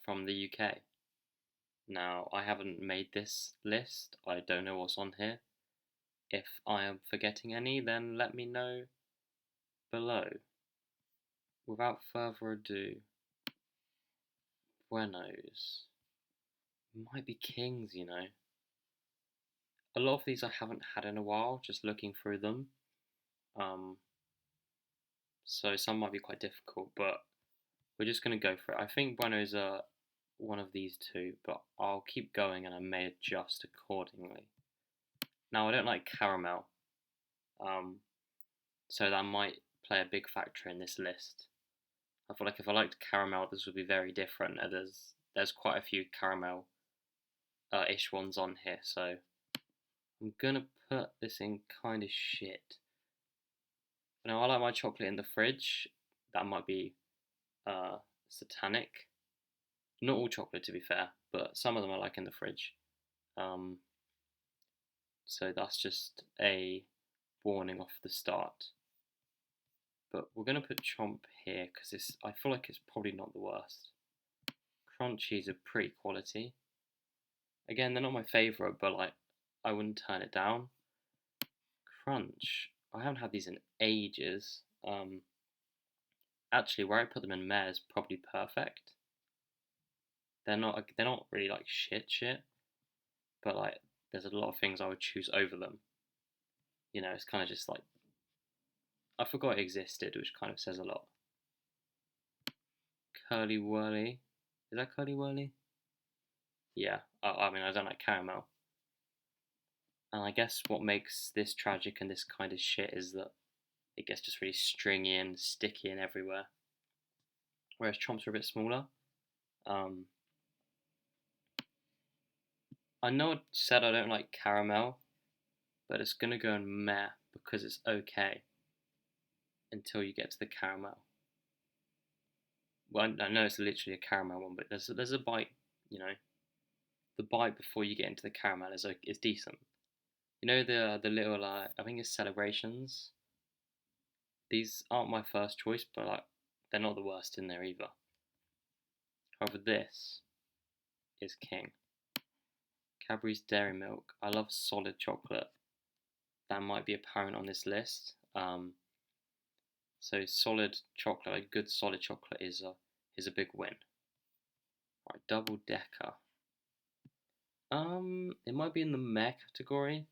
from the UK. Now, I haven't made this list. I don't know what's on here. If I am forgetting any, then let me know below. Without further ado, Buenos. Might be Kings, you know. A lot of these I haven't had in a while, just looking through them. Um, so some might be quite difficult, but we're just going to go for it. I think Buenos are one of these two, but I'll keep going and I may adjust accordingly. Now, I don't like caramel, so that might play a big factor in this list. I feel like if I liked caramel, this would be very different. There's quite a few caramel-ish ones on here, so I'm gonna put this in kind of shit. Now, I like my chocolate in the fridge. That might be satanic. Not all chocolate, to be fair, but some of them I like in the fridge. Um, so that's just a warning off the start. But we're going to put Chomp here because I feel like it's probably not the worst. Crunchies are pretty quality. Again, they're not my favourite, but like I wouldn't turn it down. Crunch, I haven't had these in ages. Actually, where I put them in Mare is probably perfect. They're not really like shit, but like there's a lot of things I would choose over them. You know, it's kind of just like I forgot it existed, which kind of says a lot. Curly Whirly, is that Curly Whirly? Yeah, I mean I don't like caramel, and I guess what makes this tragic and this kind of shit is that it gets just really stringy and sticky and everywhere. Whereas Chomps are a bit smaller. Um, I know I said I don't like caramel, but it's gonna go in meh because it's okay until you get to the caramel. Well, I know it's literally a caramel one, but there's a bite, you know. The bite before you get into the caramel is decent. You know the little I think it's celebrations. These aren't my first choice, but like they're not the worst in there either. However, this is king. Cadbury's Dairy Milk. I love solid chocolate. That might be apparent on this list. So solid chocolate, like good solid chocolate, is a big win. Right, double decker. It might be in the meh category.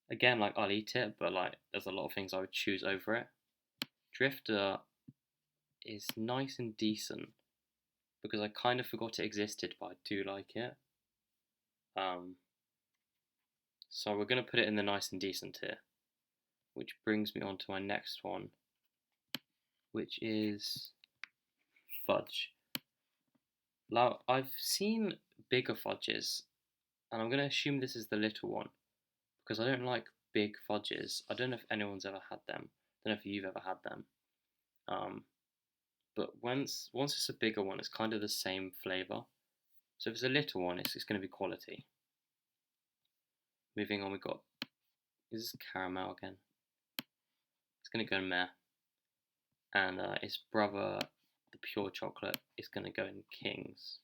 Again, like I'll eat it, but like there's a lot of things I would choose over it. Drifter is nice and decent because I kind of forgot it existed, but I do like it. Um, so we're gonna put it in the nice and decent tier, which brings me on to my next one, which is fudge. Now I've seen bigger fudges, and I'm gonna assume this is the little one because I don't like big fudges. I don't know if anyone's ever had them. I don't know if you've ever had them. Um, but once it's a bigger one, it's kind of the same flavor. So if it's a little one, it's going to be quality. Moving on, we got is this caramel again? It's going to go in meh, and its brother, the pure chocolate, is going to go in kings.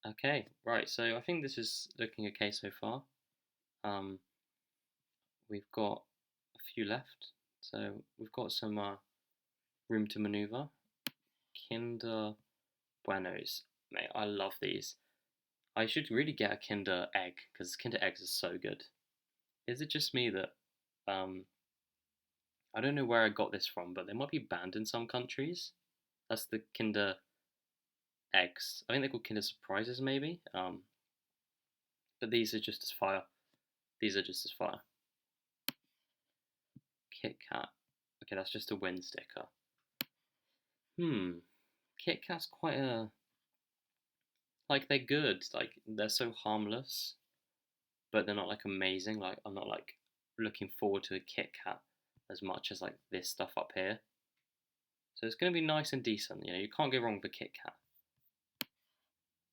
Okay, right. So I think this is looking okay so far. Um, we've got a few left, so we've got some room to maneuver. Kinder Buenos, mate, I love these. I should really get a Kinder Egg because Kinder Eggs are so good. Is it just me that um, I don't know where I got this from, but they might be banned in some countries. That's the Kinder Eggs. I think they're called Kinder Surprises, maybe. But these are just as fire. These are just as fire. Kit Kat. Okay, that's just a win sticker. Kit Kat's quite a like they're good. Like they're so harmless, but they're not like amazing. Like I'm not like looking forward to a Kit Kat as much as like this stuff up here. So it's going to be nice and decent. You know, you can't go wrong with a Kit Kat.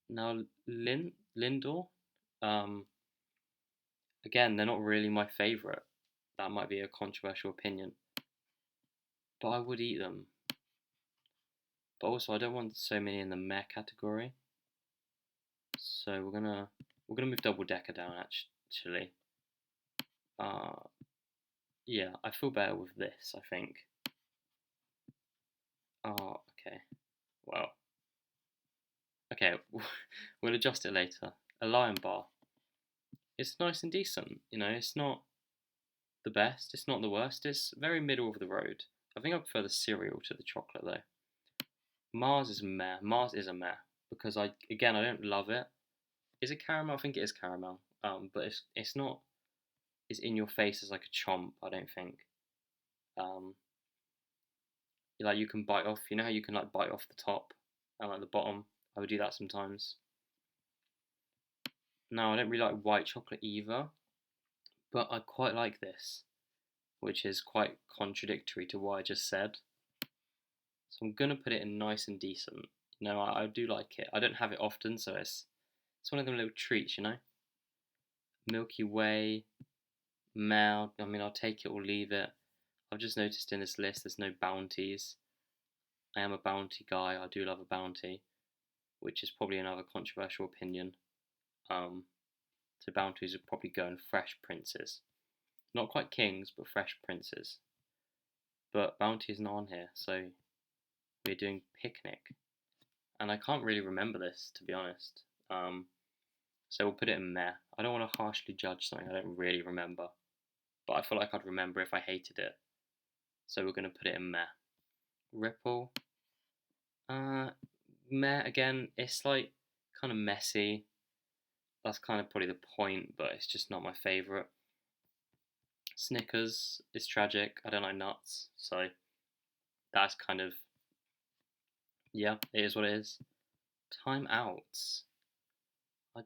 Now Lindor, um, again, they're not really my favourite. That might be a controversial opinion, but I would eat them. but also I don't want so many in the meh category. So we're gonna move double decker down actually. Yeah, I feel better with this, I think. Okay. Well, okay, we'll adjust it later. A Lion Bar. It's nice and decent, you know, it's not the best, it's not the worst, it's very middle of the road. I think I prefer the cereal to the chocolate though. Mars is meh. Mars is a meh because I don't love it. Is it caramel? I think it is caramel. But it's not as in your face as like a chomp. I don't think. Um, like you can bite off. You know how you can like bite off the top and like the bottom. I would do that sometimes. No, I don't really like white chocolate either, but I quite like this, which is quite contradictory to what I just said. So I'm gonna put it in nice and decent. You know, I do like it. I don't have it often, so it's one of them little treats, you know. Milky Way, Mel. I mean, I'll take it or leave it. I've just noticed in this list there's no bounties. I am a bounty guy. I do love a bounty, which is probably another controversial opinion. So bounties would probably go in Fresh Princes. Not quite kings, but Fresh Princes. But bounty is not on here, so we're doing picnic. And I can't really remember this, to be honest. So we'll put it in meh. I don't want to harshly judge something I don't really remember, but I feel like I'd remember if I hated it. So we're going to put it in meh. Ripple. Meh again. It's like kind of messy. That's kind of probably the point, but it's just not my favourite. Snickers is tragic. I don't like nuts, so that's kind of, yeah, it is what it is. Time outs. I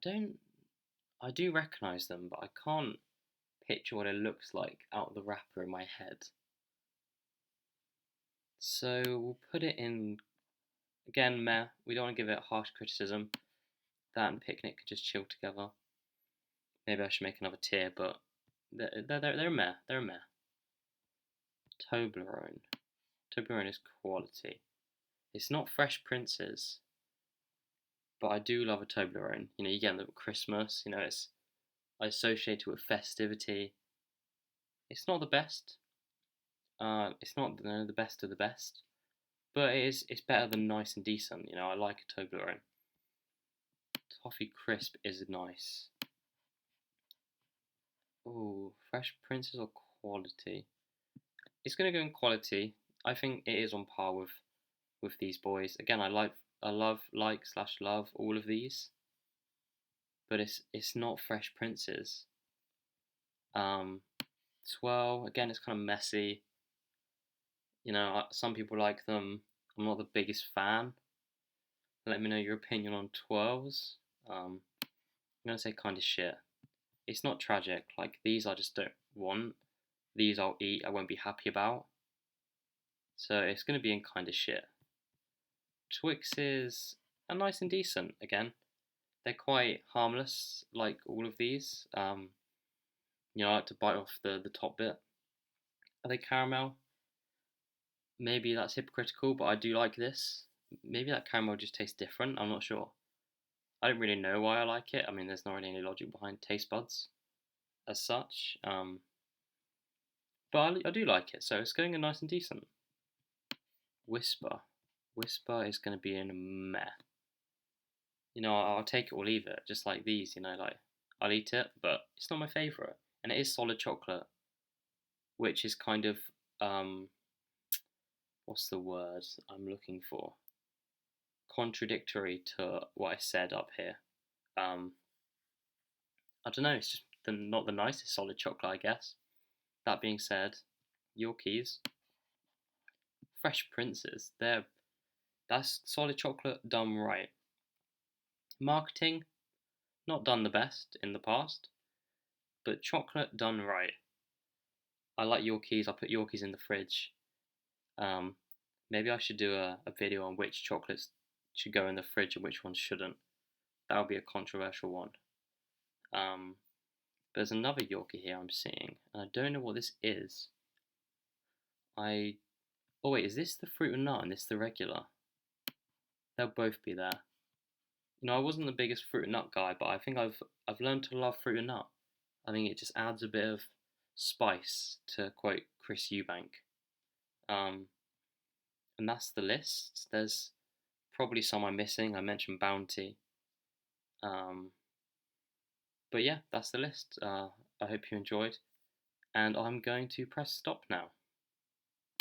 do recognise them, but I can't picture what it looks like out of the wrapper in my head. So we'll put it in, again, meh. We don't want to give it harsh criticism. That and picnic can just chill together. Maybe I should make another tier, but they're a meh. They're a meh. Toblerone. Toblerone is quality. It's not Fresh Princes, but I do love a Toblerone. You know, you get them at Christmas. You know, I associate it with festivity. It's not the best. It's not the best of the best, but it's better than nice and decent. You know, I like a Toblerone. Toffee Crisp is nice. Oh, Fresh Princes or quality? It's gonna go in quality. I think it is on par with these boys. Again, I love all of these, but it's not Fresh Princes. Swirl again, it's kind of messy. You know, some people like them. I'm not the biggest fan. Let me know your opinion on twirls. I'm gonna say kind of shit. It's not tragic. Like these, I just don't want. These I'll eat. I won't be happy about. So it's gonna be in kind of shit. Twixes are nice and decent. Again, they're quite harmless, like all of these. You know, I like to bite off the top bit. Are they caramel? Maybe that's hypocritical, but I do like this. Maybe that caramel just tastes different. I'm not sure. I don't really know why I like it. I mean, there's not really any logic behind taste buds as such. But I do like it, so it's going in nice and decent. Whisper. Whisper is going to be in a meh. You know, I'll take it or leave it, just like these, you know, like, I'll eat it, but it's not my favourite. And it is solid chocolate, which is kind of, what's the word I'm looking for? Contradictory to what I said up here. I don't know, it's just not the nicest solid chocolate, I guess. That being said, Yorkies, Fresh Princes, that's solid chocolate done right. Marketing, not done the best in the past, but chocolate done right. I like Yorkies. I put Yorkies in the fridge. Um, Maybe I should do a video on which chocolates should go in the fridge and which ones shouldn't. That would be a controversial one. There's another Yorkie here I'm seeing, and I don't know what this is. Oh wait, is this the fruit and nut and this the regular? they'll both be there. I wasn't the biggest fruit and nut guy, but I think I've learned to love fruit and nut. I think it just adds a bit of spice, to quote Chris Eubank. Um, and that's the list. There's probably some I'm missing. I mentioned Bounty. Um, but yeah, that's the list. I hope you enjoyed, and I'm going to press stop now.